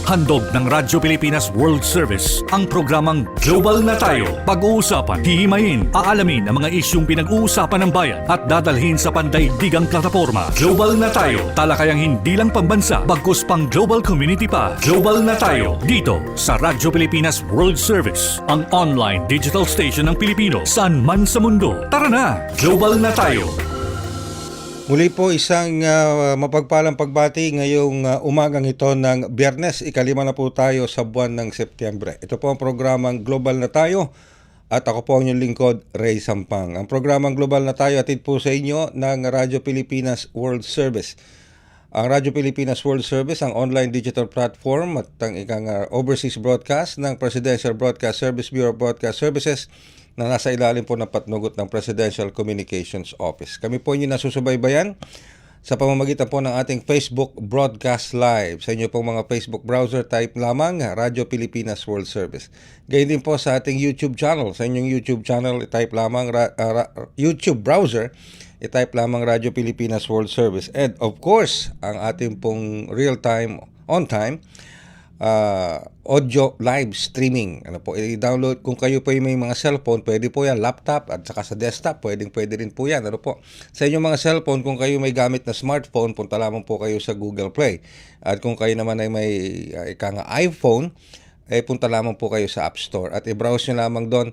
Handog ng Radyo Pilipinas World Service ang programang Global na Tayo. Pag-uusapan, hihimayin, aalamin ang mga isyung pinag-uusapan ng bayan at dadalhin sa pandaigdigang plataforma. Global na Tayo, talakayang hindi lang pambansa, bagkus pang global community pa. Global na Tayo, dito sa Radyo Pilipinas World Service, ang online digital station ng Pilipino saan man sa mundo. Tara na, Global na Tayo! Muli po isang mapagpalang pagbati ngayong umagang ito ng Biyernes. Ikalima na po tayo sa buwan ng Setyembre. Ito po ang programang Global na Tayo at ako po ang inyong lingkod, Ray Sampang. Ang programang Global na Tayo atid po sa inyo ng Radyo Pilipinas World Service. Ang Radyo Pilipinas World Service, ang online digital platform at ang overseas broadcast ng Presidential Broadcast Service Bureau of Broadcast Services na nasa ilalim po ng patnugot ng Presidential Communications Office. Kami po inyo nasusubaybayan sa pamamagitan po ng ating Facebook Broadcast Live. Sa inyo pong mga Facebook browser, type lamang Radyo Pilipinas World Service. Gayun din po sa ating YouTube channel. Sa inyong YouTube channel, type lamang YouTube browser, i-type lamang Radyo Pilipinas World Service. And of course, ang ating pong real-time, on-time, audio live streaming. Ano po, i-download kung kayo po may mga cellphone, pwede po yan, laptop at saka sa desktop, pwede rin po yan. Ano po? Sa inyong mga cellphone, kung kayo may gamit na smartphone, punta lamang po kayo sa Google Play. At kung kayo naman ay may iPhone, punta lamang po kayo sa App Store at i-browse nyo lamang doon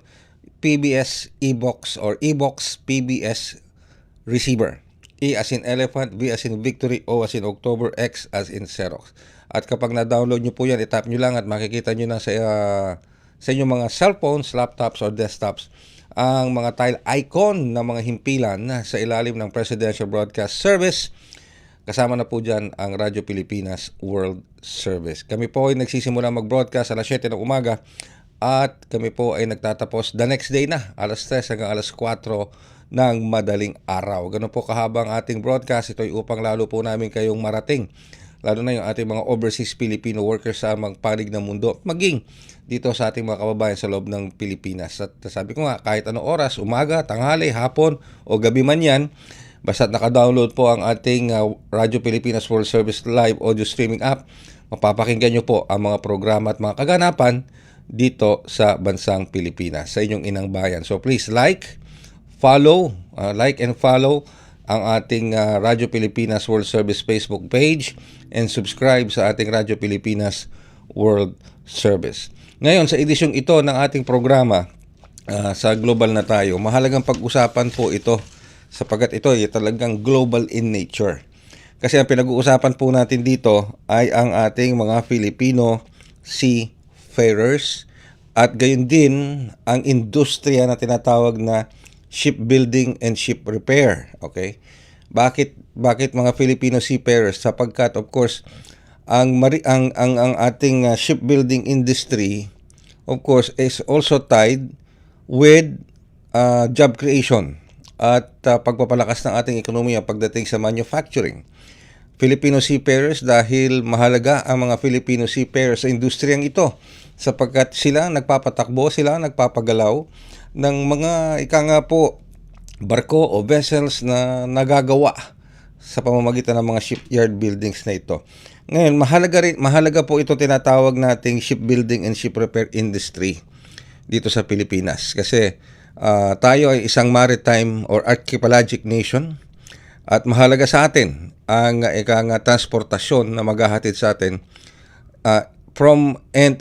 PBS eBox or eBox PBS Receiver. E as in elephant, V as in Victory, O as in October, X as in Xerox. At kapag na-download nyo po yan, itap nyo lang at makikita nyo na sa inyong mga cellphones, laptops, or desktops ang mga tile icon ng mga himpilan sa ilalim ng Presidential Broadcast Service. Kasama na po dyan ang Radyo Pilipinas World Service. Kami po ay nagsisimula mag-broadcast alas 7 ng umaga at kami po ay nagtatapos the next day na, alas 3 hanggang alas 4 ng madaling araw. Ganun po kahabang ating broadcast. Ito ay upang lalo po namin kayong marating, lalo na yung ating mga overseas Filipino workers sa mga panig ng mundo, maging dito sa ating mga kababayan sa loob ng Pilipinas. At sabi ko nga, kahit anong oras, umaga, tanghali, hapon, o gabi man yan, basta't naka-download po ang ating Radyo Pilipinas World Service Live Audio Streaming App, mapapakinggan nyo po ang mga programa at mga kaganapan dito sa bansang Pilipinas, sa inyong inang bayan. So please like and follow ang ating Radyo Pilipinas World Service Facebook page and subscribe sa ating Radyo Pilipinas World Service. Ngayon, sa edisyong ito ng ating programa sa Global na Tayo, mahalagang pag-usapan po ito sapagkat ito ay talagang global in nature. Kasi ang pinag-uusapan po natin dito ay ang ating mga Filipino seafarers at gayon din ang industriya na tinatawag na shipbuilding and ship repair. Okay? Bakit mga Filipino seafarers? Sapagkat of course ang ating shipbuilding industry of course is also tied with job creation at pagpapalakas ng ating ekonomiya pagdating sa manufacturing. Filipino seafarers dahil mahalaga ang mga Filipino seafarers sa industriyang ito sapagkat sila nagpapatakbo, sila nagpapagalaw ng mga barko o vessels na nagagawa sa pamamagitan ng mga shipyard buildings na ito. Ngayon, mahalaga po ito tinatawag nating shipbuilding and ship repair industry dito sa Pilipinas kasi tayo ay isang maritime or archipelagic nation at mahalaga sa atin ang transportasyon na maghahatid sa atin from and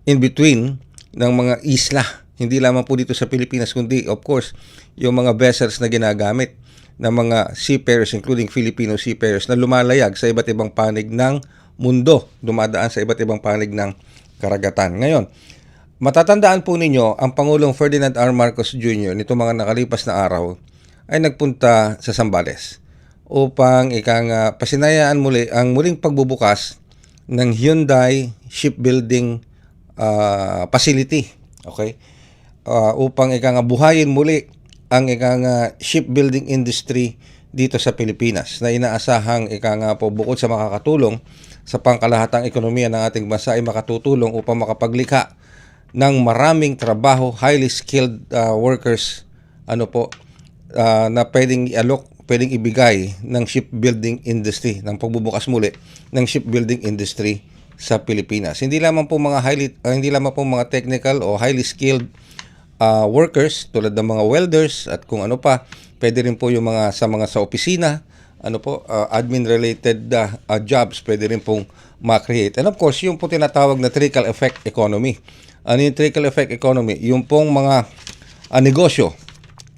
in between ng mga isla. Hindi lamang po dito sa Pilipinas, kundi of course, yung mga vessels na ginagamit ng mga seafarers, including Filipino seafarers, na lumalayag sa iba't ibang panig ng mundo, dumadaan sa iba't ibang panig ng karagatan. Ngayon, matatandaan po ninyo, ang Pangulong Ferdinand R. Marcos Jr. nito mga nakalipas na araw ay nagpunta sa Zambales upang pasinayaan muli ang muling pagbubukas ng Hyundai Shipbuilding Facility. Okay? Upang buhayin muli ang shipbuilding industry dito sa Pilipinas na inaasahang po bukod sa makakatulong sa pangkalahatang ekonomiya ng ating bansa ay makatutulong upang makapaglikha ng maraming trabaho, highly skilled workers na pwedeng i-alok pwedeng ibigay ng shipbuilding industry, ng pagbubukas muli ng shipbuilding industry sa Pilipinas. Hindi lamang po mga technical o highly skilled workers tulad ng mga welders at kung ano pa, pwede rin po yung sa opisina, admin related jobs, pwede rin pong ma-create. And of course, yung po tinatawag na trickle effect economy. Ano yung trickle effect economy? Yung pong mga negosyo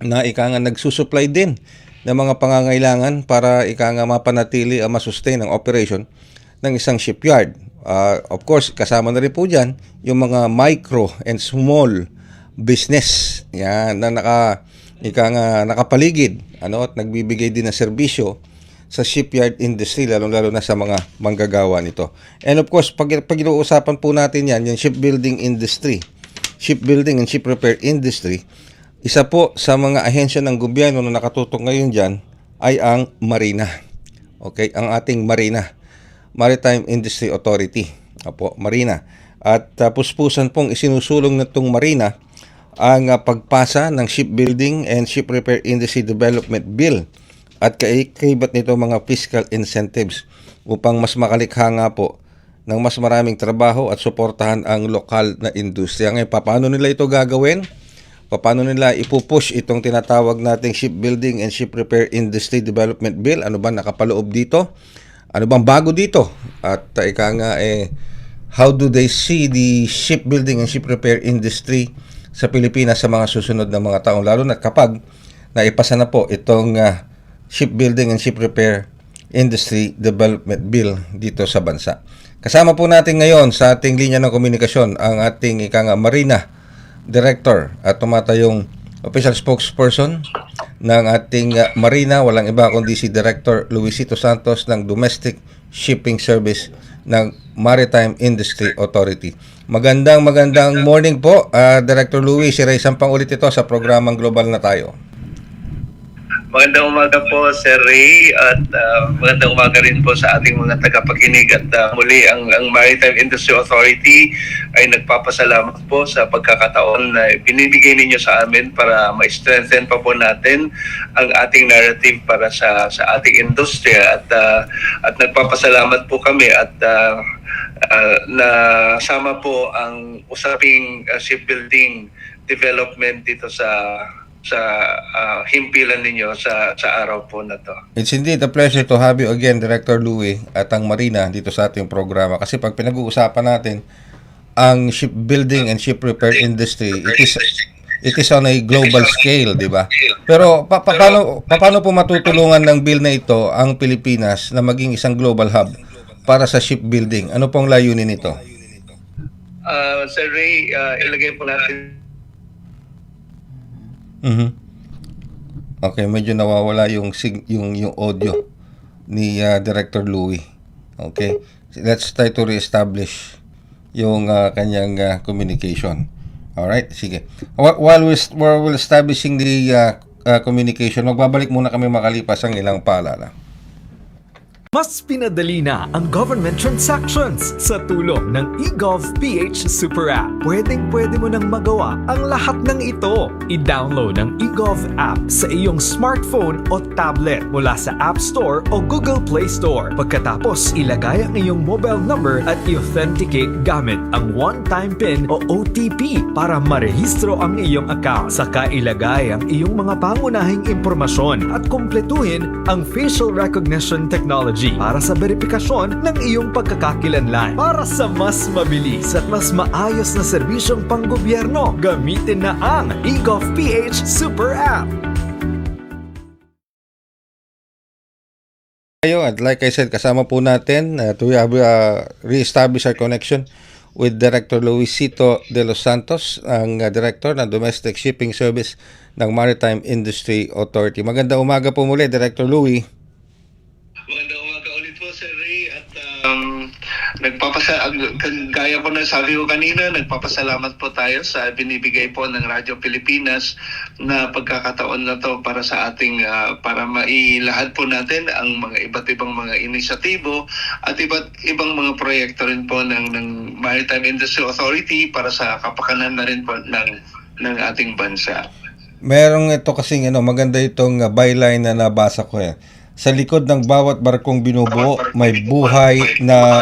na nagsusupply din ng mga pangangailangan para mapanatili masustain ang operation ng isang shipyard. Of course, kasama na rin po dyan yung mga micro and small business yan, na nakapaligid at nagbibigay din ng serbisyo sa shipyard industry, lalo-lalo na sa mga manggagawa nito. And of course, pag inuusapan po natin yan, yung shipbuilding industry, shipbuilding and ship repair industry, isa po sa mga ahensya ng gobyerno na nakatutok ngayon dyan ay ang Marina. Okay, ang ating Marina, Maritime Industry Authority. Marina. At puspusan pong isinusulong na itong Marina ang pagpasa ng Shipbuilding and Ship Repair Industry Development Bill at kaibat nito mga fiscal incentives upang mas makalikha nga po ng mas maraming trabaho at suportahan ang lokal na industriya. Ngayon, paano nila ito gagawin? Paano nila ipupush itong tinatawag nating Shipbuilding and Ship Repair Industry Development Bill? Ano ba nakapaloob dito? Ano bang bago dito? At how do they see the shipbuilding and ship repair industry sa Pilipinas sa mga susunod na mga taong, lalo na kapag naipasa na po itong Shipbuilding and Ship Repair Industry Development Bill dito sa bansa. Kasama po natin ngayon sa ating linya ng komunikasyon ang ating Marina Director at tumatayong official spokesperson ng ating Marina, walang iba kundi si Director Luisito Santos ng Domestic Shipping Service ng Maritime Industry Authority. Magandang morning po, Director Luis. Si Ray Sampang ulit ito sa programang Global na Tayo. Magandang umaga po, Sir Ray, at magandang umaga rin po sa ating mga tagapakinig. At muli, ang Maritime Industry Authority ay nagpapasalamat po sa pagkakataon na binibigay ninyo sa amin para ma-strengthen pa po natin ang ating narrative para sa ating industriya. At nagpapasalamat po kami at nasama po ang usaping shipbuilding development dito sa himpilan ninyo sa araw po na to. It's indeed a pleasure to have you again, Director Louie, at ang Marina dito sa ating programa. Kasi pag pinag-uusapan natin ang shipbuilding and ship repair industry, it is on a global scale, di ba? Pero paano po matutulungan ng bill na ito ang Pilipinas na maging isang global hub para sa shipbuilding? Ano pong layunin nito? Sir Ray, ilagay po natin. Okay, medyo nawawala yung audio ni Director Louie. Okay, let's try to reestablish yung kanyang communication. All right, sige. While we're establishing the communication, magbabalik muna kami makalipas ang ilang paalala. Mas pinadali na ang government transactions sa tulong ng eGovPH Super App. Pwedeng-pwede mo nang magawa ang lahat ng ito. I-download ang eGov app sa iyong smartphone o tablet mula sa App Store o Google Play Store. Pagkatapos, ilagay ang iyong mobile number at i-authenticate gamit ang one-time PIN o OTP para marehistro ang iyong account. Saka ilagay ang iyong mga pangunahing impormasyon at kumpletuhin ang facial recognition technology para sa verifikasyon ng iyong pagkakakilanlan. Para sa mas mabilis at mas maayos na serbisyong panggobyerno, gamitin na ang eGovPH Super App. At like I said, kasama po natin to re-establish our connection with Director Luisito de los Santos, ang Director ng Domestic Shipping Service ng Maritime Industry Authority. Magandang umaga po muli, Director Louie. Magandang umaga ulit po, Sir Ray, at gaya po na sabi ko kanina, nagpapasalamat po tayo sa binibigay po ng Radyo Pilipinas na pagkakataon na to para sa ating para mailahad po natin ang mga iba't ibang mga inisyatibo at iba't ibang mga proyekto rin po ng Maritime Industry Authority para sa kapakanan na rin po ng ating bansa. merong ito kasing maganda itong byline na nabasa ko yan. Sa likod ng bawat barkong binubuo, may buhay na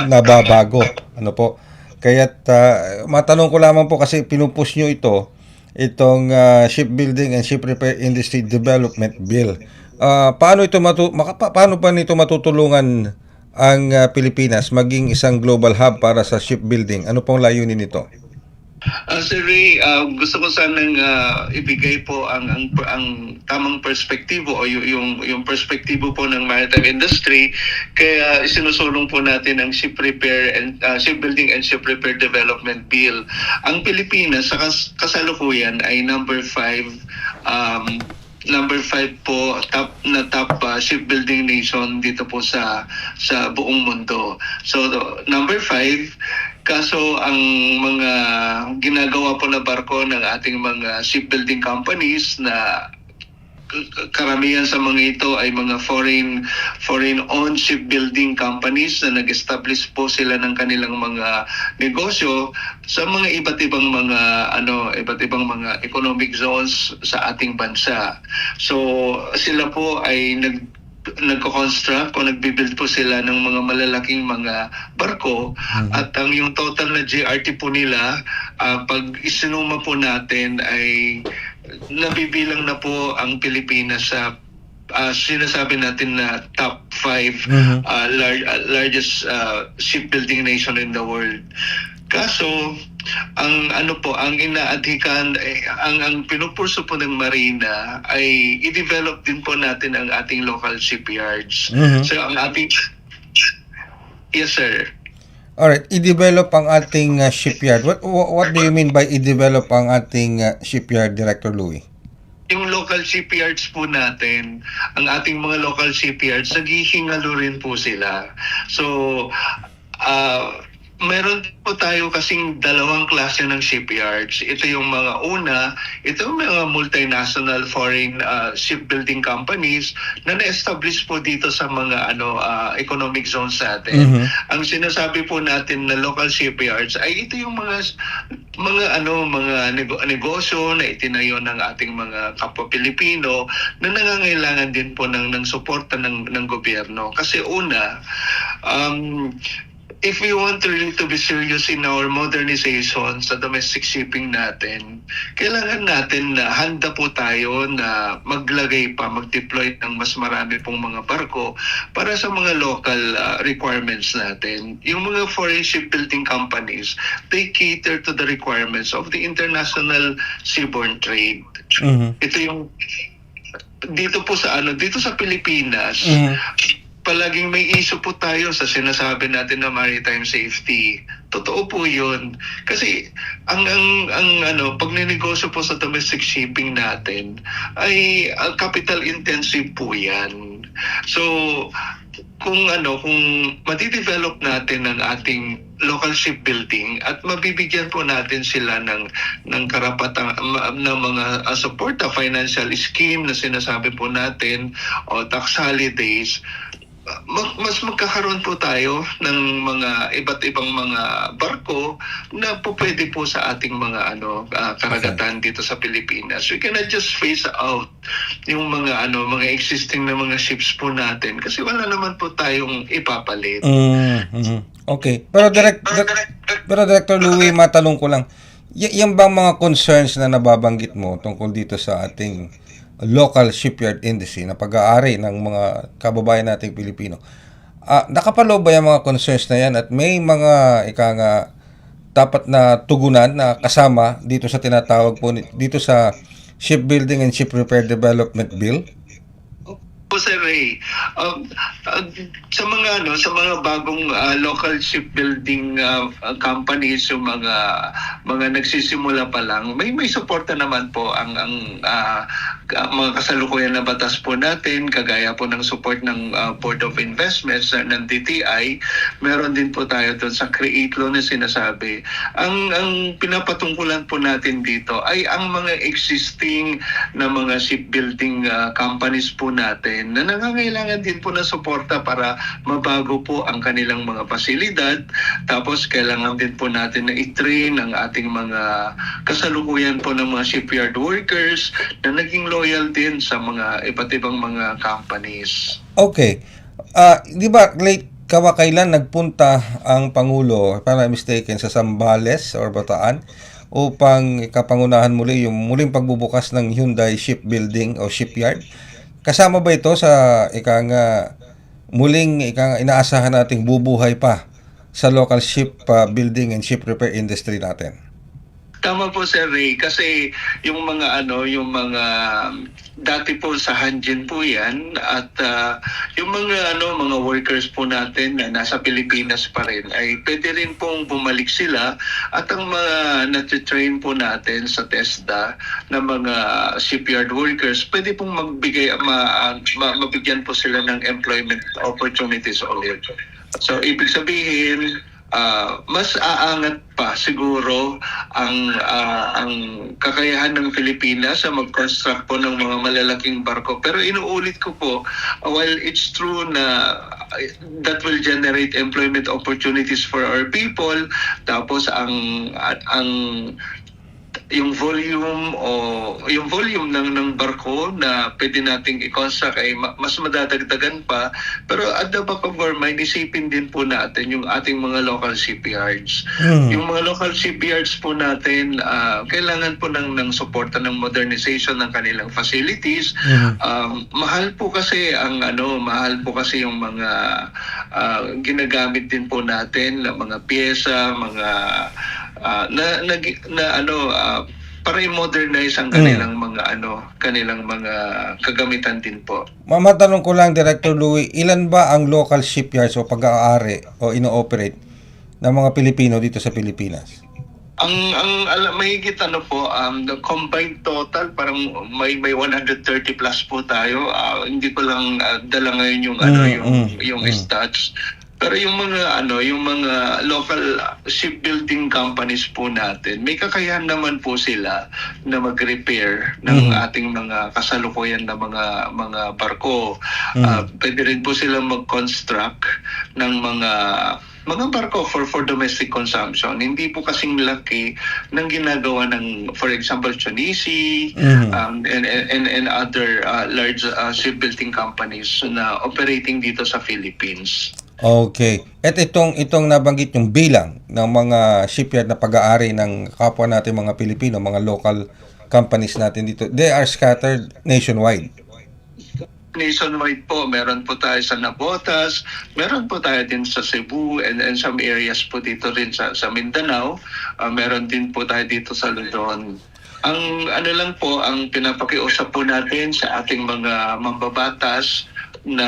nababago. Ano po? Kaya't matanong ko lamang po kasi pinupush nyo itong Shipbuilding and Ship Repair Industry Development Bill. Paano pa nito matutulungan ang Pilipinas maging isang global hub para sa shipbuilding? Ano pong layunin nito? Sir Ray, gusto ko sanang ibigay po ang tamang perspektibo o yung perspektibo po ng maritime industry, kaya isinusulong po natin ang Shipbuilding and Ship Repair Development Bill. Ang Pilipinas sa kasalukuyan ay number 5 po top shipbuilding nation dito po sa buong mundo. So number 5. Kaso ang mga ginagawa po na barko ng ating mga shipbuilding companies na karamihan sa mga ito ay mga foreign-owned shipbuilding companies na nag-establish po sila ng kanilang mga negosyo sa mga iba't ibang mga economic zones sa ating bansa. So sila po ay nagko-construct o nagbi-build po sila ng mga malalaking mga barko at ang yung total na GRT po nila pag isinuma po natin ay nabibilang na po ang Pilipinas sa sinasabi natin na top 5 largest shipbuilding nation in the world. Kaso ang inaadhikan ang pinupurso po ng Marina ay i-develop din po natin ang ating local shipyards. So ang ating Yes sir. Alright, i-develop ang ating shipyard. What do you mean by i-develop ang ating shipyard, Director Louie? Yung local shipyards po natin, ang ating mga local shipyards, naghihingalo rin po sila. So, meron po tayo kasing dalawang klase ng shipyards. Ito yung mga ito yung mga multinational foreign shipbuilding companies na na-establish po dito sa mga economic zones natin. Ang sinasabi po natin na local shipyards ay ito yung mga negosyo na itinayo ng ating mga kapwa Pilipino na nangangailangan din po ng suporta ng gobyerno. Kasi if we want really to be serious in our modernization sa domestic shipping natin, kailangan natin na handa po tayo na mag-deploy ng mas marami pong mga barko para sa mga local requirements natin. Yung mga foreign shipbuilding companies, they cater to the requirements of the international seaborne trade. Ito yung dito sa Pilipinas, palaging may issue po tayo sa sinasabi natin na maritime safety. Totoo po 'yun. Kasi ang pag ninegosyo po sa domestic shipping natin ay capital intensive po 'yan. So kung madi-develop natin ang ating local shipbuilding at mabibigyan po natin sila ng karapatang ng mga support, financial scheme na sinasabi po natin o tax holidays, mas magkakaroon po tayo ng mga iba't ibang mga barko na po pwede po sa ating mga karagatan dito sa Pilipinas. We cannot just phase out yung mga existing na mga ships po natin kasi wala naman po tayong ipapalit. Okay. Pero Director Louie, matanong ko lang, yung bang mga concerns na nababanggit mo tungkol dito sa ating local shipyard industry na pag-aari ng mga kababayan nating Pilipino, nakapaloob ba yung mga concerns na yan at may mga dapat na tugunan na kasama dito sa tinatawag po dito sa Shipbuilding and Ship Repair Development Bill? Po Sir Ray, sa mga bagong local shipbuilding companies, yung mga nagsisimula pa lang, may suporta naman po ang mga kasalukuyan na batas po natin, kagaya po ng support ng Board of Investments ng DTI. Meron din po tayo doon sa Create Law na sinasabi. Ang pinapatungkulan po natin dito ay ang mga existing na mga shipbuilding companies po natin natin na nangangailangan din po ng suporta para mabago po ang kanilang mga pasilidad. Tapos kailangan din po natin na i-train ang ating mga kasalukuyan po ng mga shipyard workers na naging loyal din sa mga iba't ibang mga companies. Okay. Di ba late kamakailan nagpunta ang Pangulo, if I'm not mistaken, sa Zambales or Bataan upang ikapangunahan muli yung muling pagbubukas ng Hyundai Shipbuilding o Shipyard. Kasama ba ito sa muling inaasahan nating bubuhay pa sa local ship building and ship repair industry natin? Tama po Sir Ray, kasi yung mga dati po sa Hanjin po yan, at yung mga workers po natin na nasa Pilipinas pa rin ay pwede rin pong bumalik sila, at ang mga natitrain po natin sa TESDA na mga shipyard workers, pwede pong mabigyan po sila ng employment opportunities ulit. So ibig sabihin, mas aangat pa siguro ang kakayahan ng Pilipinas sa mag-construct po ng mga malalaking barko. Pero inuulit ko po, while it's true na that will generate employment opportunities for our people, tapos yung volume ng barko na pwede nating i-construct ay mas madadagdagan pa, pero at the back of our mind, isipin din po natin yung ating mga local shipyards. Yung mga local shipyards po natin, kailangan po ng suporta ng modernization ng kanilang facilities. Mahal po kasi yung mga ginagamit din po natin na mga pyesa, mga para i-modernize ang kanilang mga kagamitan din po. Matanong ko lang, Director Louie, ilan ba ang local shipyards o pag-aari o ino-operate ng mga Pilipino dito sa Pilipinas? Mahigit the combined total parang may 130 plus po tayo. Hindi ko lang dala ngayon yung stats. Pero yung mga local shipbuilding companies po natin, may kakayahan naman po sila na mag-repair ng ating mga kasalukuyan na mga barko. Pwede rin po sila mag-construct ng mga barko for domestic consumption. Hindi po kasing laki ng ginagawa ng, for example, Chonisi and other large shipbuilding companies na operating dito sa Philippines. Okay. At itong nabanggit yung bilang ng mga shipyard na pag-aari ng kapwa natin mga Pilipino, mga local companies natin dito, they are scattered nationwide. Nationwide po, meron po tayo sa Navotas, meron po tayo din sa Cebu and some areas po dito rin sa Mindanao, meron din po tayo dito sa Luzon. Ang ang pinapakiusap po natin sa ating mga mambabatas na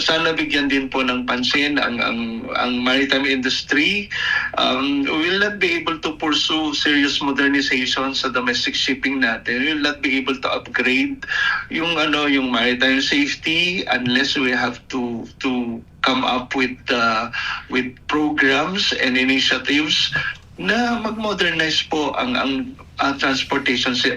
sana bigyan din po ng pansin ang maritime industry. We will not be able to pursue serious modernization sa domestic shipping natin. We will not be able to upgrade yung maritime safety unless we have to come up with programs and initiatives na mag-modernize po ang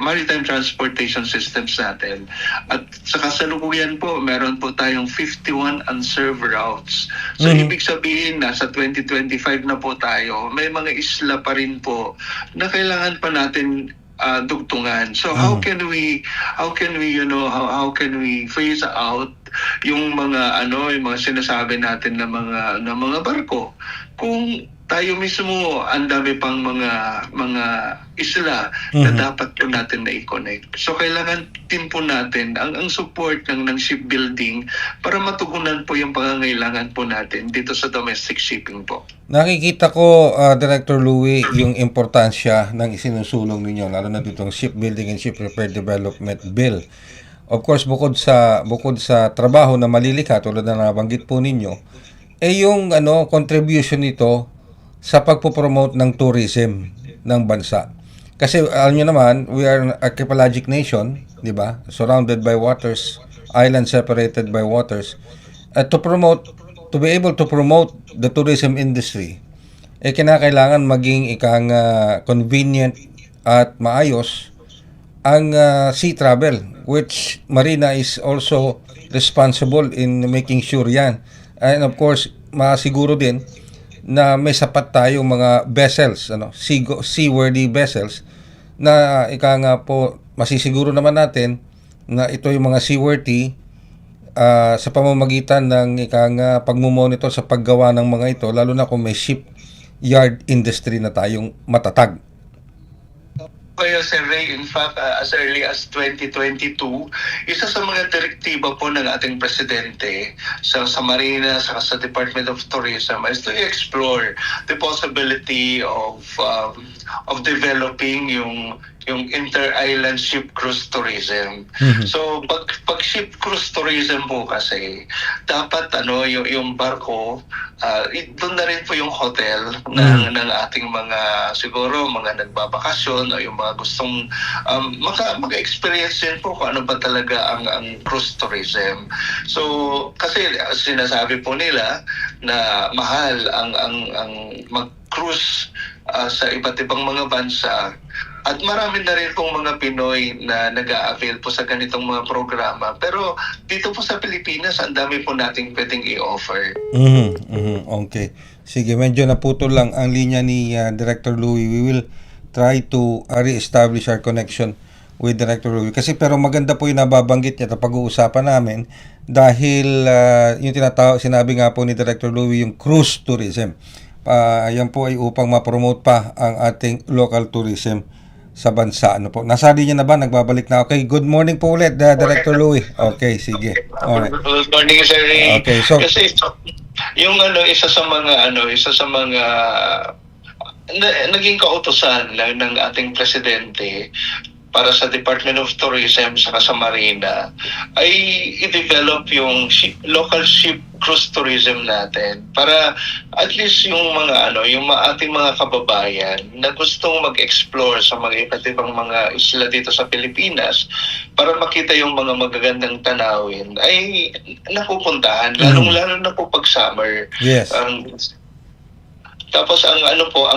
maritime transportation systems natin. At sa kasalukuyan po, meron po tayong 51 unserved routes. So ibig sabihin, nasa 2025 na po tayo, may mga isla pa rin po na kailangan pa natin dugtungan. So how can we phase out yung mga sinasabi natin na mga barko kung tayo mismo ang dami pang mga isla na dapat po natin na i-connect. So kailangan din po natin ang support ng shipbuilding para matugunan po yung pangangailangan po natin dito sa domestic shipping po. Nakikita ko, Director Louie, yung importansya ng isinusulong ninyo, lalo na ditong Shipbuilding and Ship Repair Development Bill. Of course, bukod sa trabaho na malilikha, tulad na nabanggit po ninyo, yung contribution nito sa pagpopromote ng tourism ng bansa. Kasi alam nyo naman, we are an archipelagic nation, di ba? Surrounded by waters, islands separated by waters. To be able to promote the tourism industry, kinakailangan maging convenient at maayos ang sea travel, which Marina is also responsible in making sure yan. And of course, masiguro din na may sapat tayong mga vessels, seaworthy vessels, na ika nga po, masisiguro naman natin na ito yung mga seaworthy sa pamamagitan ng ika nga pagmumonitor sa paggawa ng mga ito, lalo na kung may shipyard industry na tayong matatag. Kaya Sir Ray, in fact, as early as 2022, isa sa mga direktiba po ng ating presidente sa Marina, sa Department of Tourism is to explore the possibility of developing yung inter-island ship cruise tourism. So pag ship cruise tourism po kasi dapat yung barko doon na rin po yung hotel ng ating mga siguro mga nagbabakasyon o yung mga gustong maka-experience din po kung ano ba talaga ang cruise tourism. So kasi sinasabi po nila na mahal ang mag-cruise sa iba't ibang mga bansa. At marami na rin pong mga Pinoy na nag-a-avail po sa ganitong mga programa. Pero dito po sa Pilipinas, ang dami po nating pwedeng i-offer. Okay. Sige, medyo naputol lang ang linya ni Director Louie. We will try to re-establish our connection with Director Louie. Kasi pero maganda po yung nababanggit niya at pag-uusapan namin dahil yung sinabi nga po ni Director Louie, yung cruise tourism. Yan po ay upang ma-promote pa ang ating local tourism sa bansa. Ano po? Nasa linya na ba? Nagbabalik na. Okay, good morning po ulit, Director Louie. Okay, sige. Alright. Good morning, Sir Ray. Okay, so Kasi yung isa sa mga naging kautusan ng ating presidente para sa Department of Tourism saka sa Marina ay i-develop yung local ship cruise tourism natin para at least yung ating mga kababayan na gustong mag-explore sa mga iba't ibang mga isla dito sa Pilipinas para makita yung mga magagandang tanawin ay napupuntahan lalong-lalo na po pag summer. yes. Tapos ang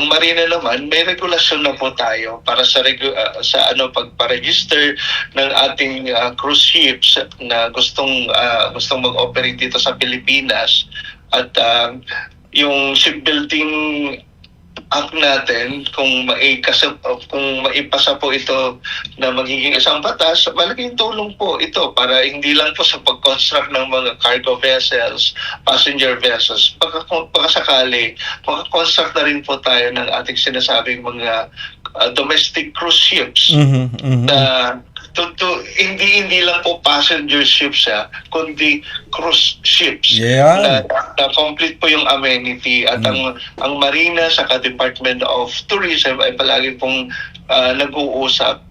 Marina naman, may regulasyon na po tayo para sa pagpa-register ng ating cruise ships na gustong mag-operate dito sa Pilipinas at yung shipbuilding act natin kung maipasa po ito na magiging isang batas, malaking tulong po ito para hindi lang po sa pag-construct ng mga cargo vessels, passenger vessels, pagkasakali, mag-construct na rin po tayo ng ating sinasabing mga domestic cruise ships na hindi lang po passenger ships kundi cruise ships Yeah. na complete po yung amenity at ang Marina sa Department of Tourism ay palagi pong nag-uusap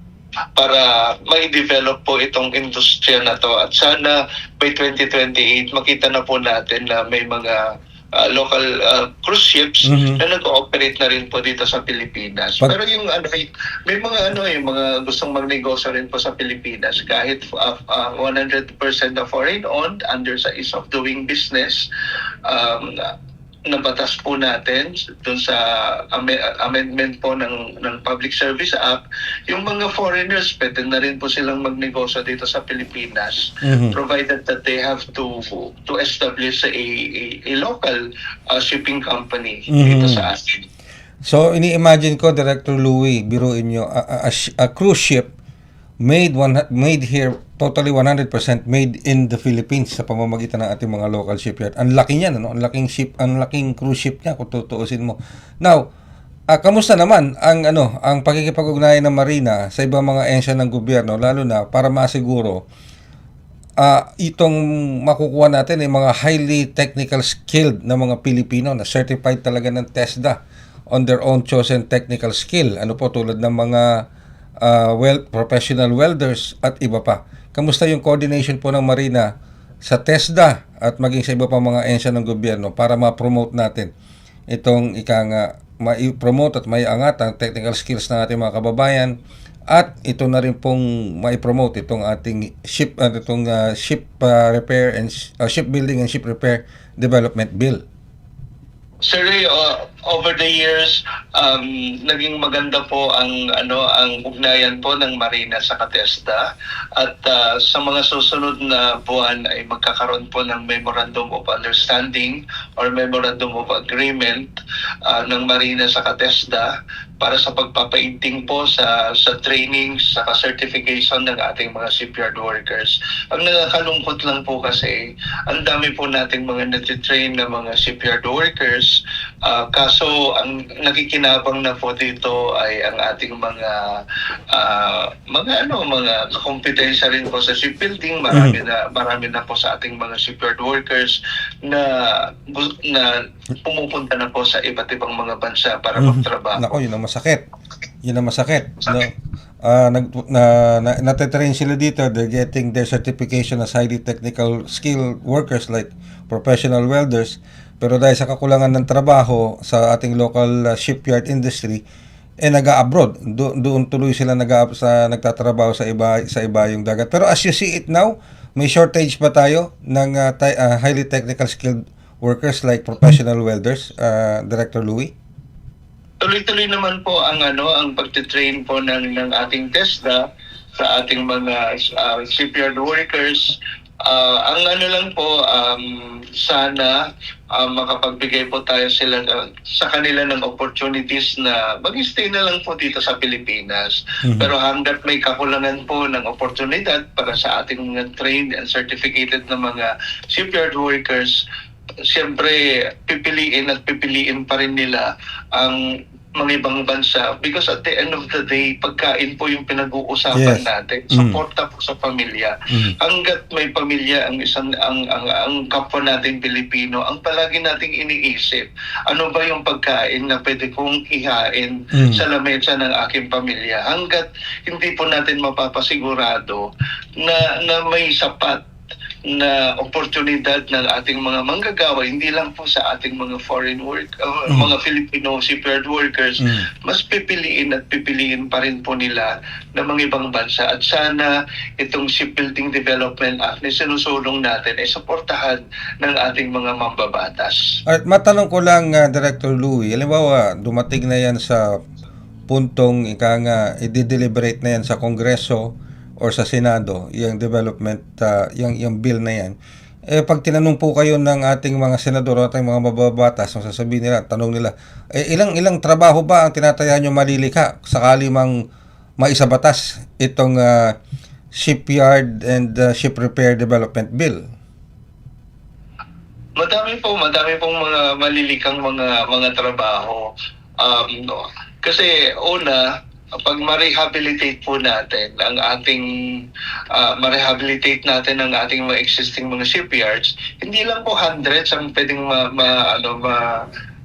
para mai-develop po itong industriya na to at sana by 2028 makita na po natin na may mga local cruise ships na nag-ooperate na rin po dito sa Pilipinas. Pero yung may mga yung mga gustong magnegosyo rin po sa Pilipinas kahit 100% na foreign owned under sa ease of doing business na batas po natin dun sa amendment po ng Public Service Act, yung mga foreigners pwede na rin po silang magnegosyo dito sa Pilipinas provided that they have to establish a local shipping company dito sa atin. So, ini-imagine ko, Director Louie, biruin nyo, a cruise ship made here, totally 100% made in the Philippines sa pamamagitan ng ating mga local shipyard. Ang laki niyan, ang laking cruise ship niya kung tutuusin mo. Now, kamusta naman ang pakikipag-ugnayan ng Marina sa ibang mga ahensya ng gobyerno, lalo na para masiguro itong makukuha natin ay mga highly technical skilled na mga Pilipino na certified talaga ng TESDA on their own chosen technical skill. Tulad ng mga professional welders at iba pa. Kamusta yung coordination po ng Marina sa TESDA at maging sa iba pang mga ahensya ng gobyerno para ma-promote natin itong ma-promote at maiangat ang technical skills ng ating mga kababayan at ito na rin pong ma-promote itong ating ship repair and shipbuilding and ship repair development bill. Sir Ray, over the years, naging maganda po ang ugnayan po ng Marina sa Katesta, at sa mga susunod na buwan ay magkakaroon po ng Memorandum of Understanding or Memorandum of Agreement ng Marina sa Katesta para sa pagpapainting po sa training, sa certification ng ating mga shipyard workers. Ang nakakalungkot lang po kasi, ang dami po nating mga natitrain na mga shipyard workers, kaso ang nakikinabang na po dito ay ang ating mga kompetensya rin po sa shipbuilding. Marami na po sa ating mga shipyard workers na pumupunta na po sa iba't ibang mga bansa para magtrabaho. Nako, yun ang masakit. Yun ang masakit. No? Natitrain sila dito. They're getting their certification as highly technical skilled workers like professional welders. Pero dahil sa kakulangan ng trabaho sa ating local shipyard industry, nag-abroad. Doon tuloy sila nagtatrabaho sa iba yung dagat. Pero as you see it now, may shortage pa tayo ng highly technical skilled workers like professional welders, Director Louie? Tuloy-tuloy naman po ang pagtitrain po ng ating TESDA sa ating mga shipyard workers. Ang lang po, sana makapagbigay po tayo sa kanila ng opportunities na mag-stay na lang po dito sa Pilipinas. Pero hanggat may kakulangan po ng oportunidad para sa ating mga trained and certificated na mga shipyard workers, siyempre pipiliin pa rin nila ang mga ibang bansa, because at the end of the day, pagkain po yung pinag-uusapan natin. Suporta po sa pamilya. Hanggat may pamilya ang kapwa natin Pilipino, ang palagi nating iniisip, ano ba yung pagkain na pwede kong ihain sa lamesa ng aking pamilya? Hanggat hindi po natin mapapasigurado na may sapat na oportunidad ng ating mga manggagawa, hindi lang po sa ating mga mga Filipino shipyard workers, mas pipiliin pa rin po nila ng mga ibang bansa. At sana itong Shipbuilding Development Act na sinusulong natin ay suportahan ng ating mga mambabatas. At matanong ko lang, Director Louie, halimbawa, dumating na yan sa puntong i-deliberate na yan sa Kongreso or sa Senado, yung development, yung bill na yan. Pag tinanong po kayo ng ating mga senador o ating mga mababatas, sasabihin nila, tanong nila, ilang trabaho ba ang tinataya nyo malilika sakali mang maisabatas itong Shipyard and Ship Repair Development Bill? Madami pong mga malilikang mga trabaho. Kasi una, pag ma-rehabilitate po natin ang ating mga existing mga shipyards, hindi lang po hundreds ang pwedeng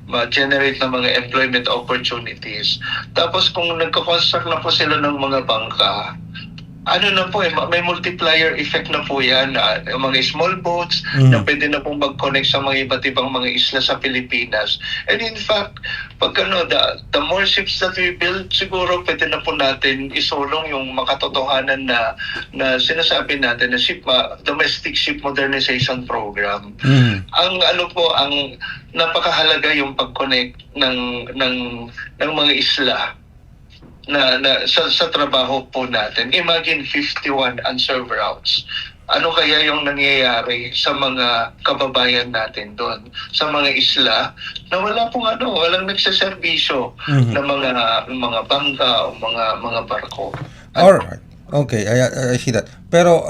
ma-generate ng mga employment opportunities. Tapos kung nagko-construct na po sila ng mga bangka, may multiplier effect na po yan. Mga small boats na pwede na pong mag-connect sa mga iba't ibang mga isla sa Pilipinas. And in fact, pag the more ships that we build, siguro pwede na po natin isulong yung makatotohanan na sinasabi natin na domestic ship modernization program. Ang napakahalaga yung pag-connect ng mga isla sa trabaho po natin. Imagine 51 unserved routes. Ano kaya yung nangyayari sa mga kababayan natin doon, sa mga isla na walang nagseserbisyo ng mga bangka o mga barko. Alright. Okay, I see that. Pero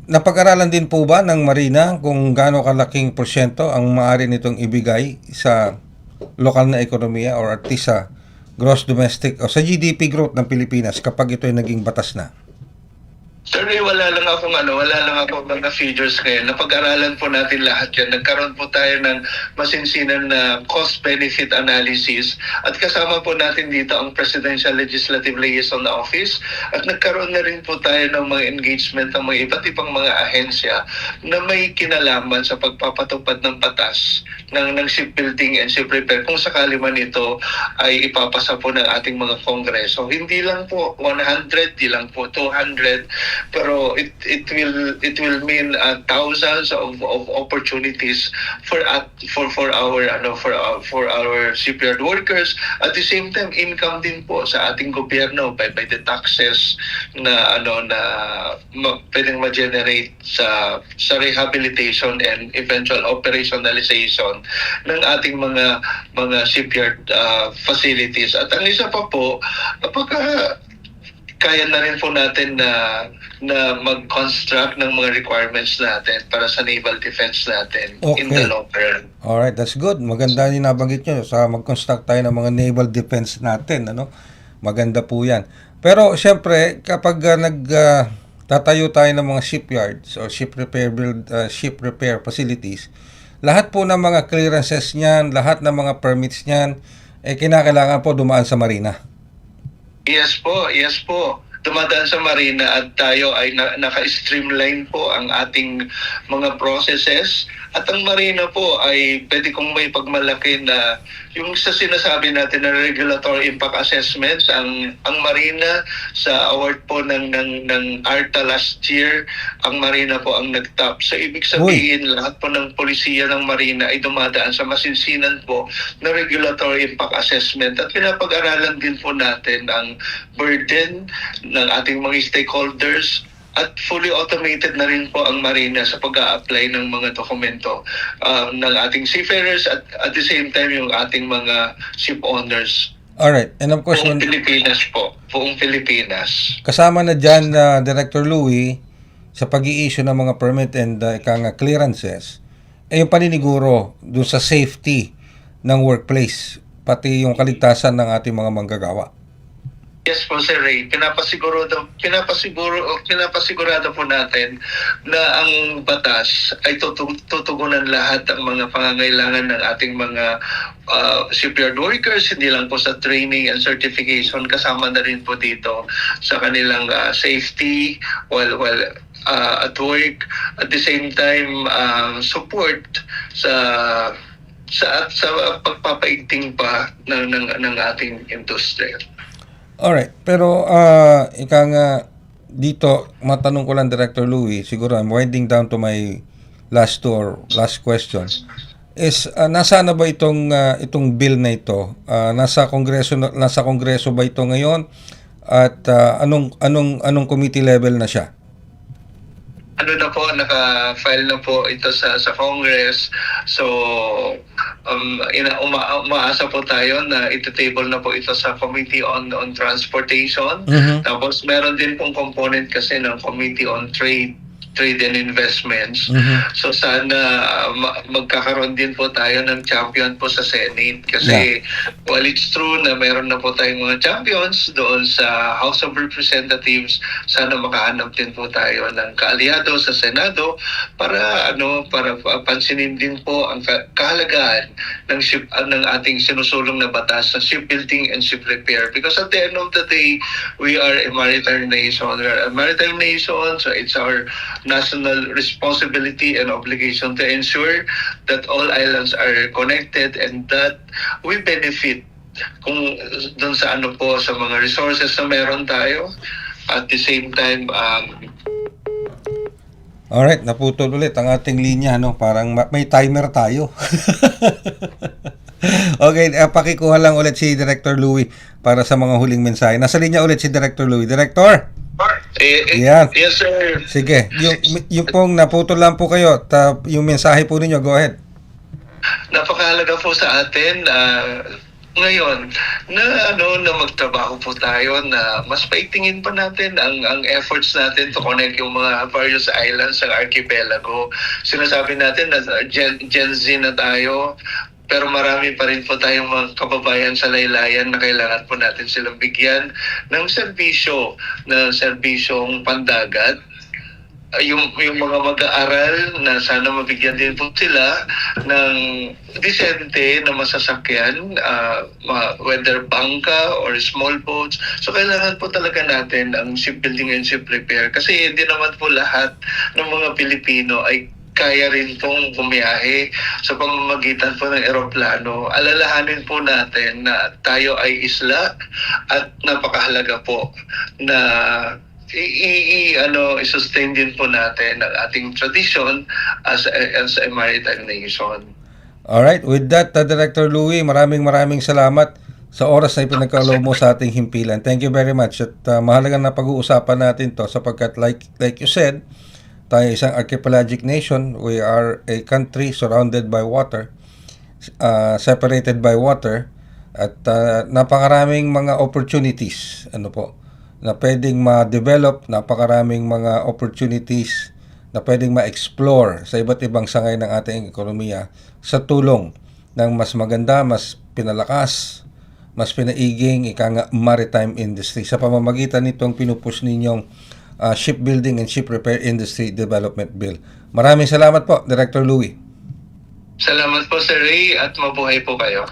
napag-aralan din po ba ng Marina kung gaano kalaking porsyento ang maaari nitong ibigay sa lokal na ekonomiya or at least sa gross domestic o sa GDP growth ng Pilipinas kapag ito ay naging batas na? Sir, wala lang akong mga figures ngayon. Napag-aralan po natin lahat yan. Nagkaroon po tayo ng masinsinan na cost-benefit analysis at kasama po natin dito ang Presidential Legislative Liaison Office at nagkaroon na rin po tayo ng mga engagement ng mga iba't ibang mga ahensya na may kinalaman sa pagpapatupad ng batas ng shipbuilding and ship repair kung sakali man ito ay ipapasa po ng ating mga kongreso. Hindi lang po 100, hindi lang po 200, pero it will mean thousands of opportunities for our shipyard workers. At the same time, income din po sa ating gobyerno by the taxes na pwedeng ma-generate sa rehabilitation and eventual operationalization ng ating mga shipyard facilities. At ang isa pa po, kapag kaya na rin po natin na mag-construct ng mga requirements natin para sa naval defense natin in the Okay. long term. Alright, that's good. Maganda yung nabanggit nyo sa mag-construct tayo ng mga naval defense natin. Maganda po yan. Pero syempre, kapag tatayo tayo ng mga shipyards o ship repair facilities, lahat po ng mga clearances niyan, lahat ng mga permits niyan, kinakailangan po dumaan sa marina. Yes po. Dumadaan sa marina at tayo ay naka-streamline po ang ating mga processes. At ang marina po ay pwede kong may pagmalaki na yung sa sinasabi natin na regulatory impact assessments, ang marina sa award po ng ARTA last year, ang marina po ang nag-top. So ibig sabihin, lahat po ng polisiya ng marina ay dumadaan sa masinsinan po na regulatory impact assessment. At pinapag-aralan din po natin ang burden ng ating mga stakeholders. At fully automated na rin po ang marina sa pag-a-apply ng mga dokumento ng ating seafarers at the same time yung ating mga ship owners. Alright, and of course, Buong Pilipinas po. Buong Pilipinas. kasama na dyan Director Louie sa pag-i-issue ng mga permit and clearances, yung paniniguro dun sa safety ng workplace, pati yung kaligtasan ng ating mga manggagawa. Yes po, Sir Ray. Pinapasigurado po natin na ang batas ay tutugunan lahat ng mga pangangailangan ng ating mga shipyard workers, hindi lang po sa training and certification, kasama na rin po dito sa kanilang safety while at work. At the same time, support sa pagpapaigting pa ng ating industriya. Alright, pero ika nga dito, matanong ko lang Director Louie, siguro I'm winding down to my last question, is nasaan na ba itong bill na ito? Nasa kongreso ba ito ngayon? At anong committee level na siya? Naka-file na po ito sa Congress. So, umaasa po tayo na ito-table na po ito sa Committee on Transportation. Tapos, meron din pong component kasi ng Committee on Trade and Investments. So sana magkakaroon din po tayo ng champion po sa Senate kasi while it's true na meron na po tayong mga champions doon sa House of Representatives, sana makahanap din po tayo ng kaalyado sa Senado para pansinin din po ang kahalagahan ng ating sinusulong na batas sa shipbuilding and ship repair, because at the end of the day we are a maritime nation. So it's our national responsibility and obligation to ensure that all islands are connected and that we benefit kung doon sa sa mga resources na meron tayo. At the same time, Alright, naputol ulit ang ating linya, parang may timer tayo. Okay, pakikuha lang ulit si Director Louie para sa mga huling mensahe. Nasa linya ulit si Director Louie. Director? Yan. Yes, sir. Sige, yung pong naputol lang po kayo, yung mensahe po ninyo, go ahead. Napakahalaga po sa atin ngayon na magtrabaho po tayo na mas paigtingin pa natin ang efforts natin to connect yung mga various islands sa archipelago. Sinasabi natin na Gen Z na tayo, pero marami pa rin po tayong mga kababayan sa laylayan na kailangan po natin silang bigyan ng serbisyong pandagat. Yung mga mag-aaral na sana mabigyan din po sila ng disente na masasakyan, whether bangka or small boats. So kailangan po talaga natin ang shipbuilding and ship repair kasi hindi naman po lahat ng mga Pilipino ay kaya rin pong bumiyahe sa pamamagitan po ng eroplano. Alalahanin po natin na tayo ay isla at napakahalaga po na i-sustain din po natin ang ating tradition as a maritime nation. Alright, with that, Director Louie, maraming salamat sa oras na ipinagkaloob mo sa ating himpilan. Thank you very much. At mahalaga na pag-uusapan natin to sapagkat like you said, tayo isang archipelagic nation. We are a country surrounded by water, separated by water, at napakaraming mga opportunities na pwedeng ma-develop, napakaraming mga opportunities na pwedeng ma-explore sa iba't ibang sangay ng ating ekonomiya sa tulong ng mas maganda, mas pinalakas, mas pinaiging maritime industry sa pamamagitan nitong pinupush ninyong Shipbuilding and Ship Repair Industry Development Bill. Maraming salamat po, Director Louie. Salamat po, Sir Ray, at mabuhay po kayo.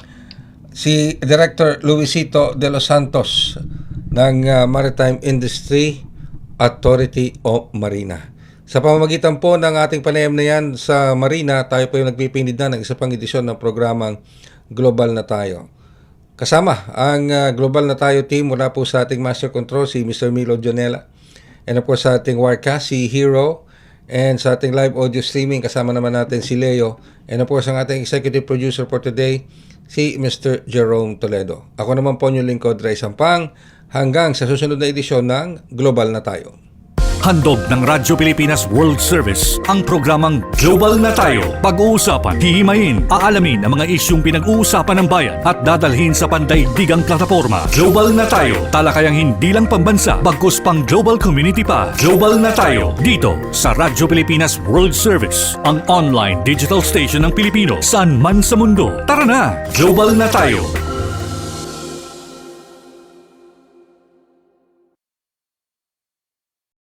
Si Director Luisito de los Santos ng Maritime Industry Authority o Marina. Sa pamamagitan po ng ating panayam na yan sa Marina, tayo po yung nagpipinid na ng isa pang edisyon ng programang Global na Tayo. Kasama ang Global na Tayo team mula po sa ating Master Control, si Mr. Milo Jonela. And of course sa ating Wirecast, si Hero. And sa ating live audio streaming, kasama naman natin si Leo. And of course ang ating executive producer for today, si Mr. Jerome Toledo. Ako naman po yung lingkod, Ray Sampang. Hanggang sa susunod na edisyon ng Global na Tayo. Handog ng Radyo Pilipinas World Service ang programang Global na Tayo. Pag-uusapan, hihimayin, aalamin ang mga isyung pinag-uusapan ng bayan at dadalhin sa pandaigdigang plataforma. Global na Tayo, talakayang hindi lang pambansa, bagkus pang global community pa. Global na Tayo, dito sa Radyo Pilipinas World Service, ang online digital station ng Pilipino saan man sa mundo. Tara na, Global na Tayo.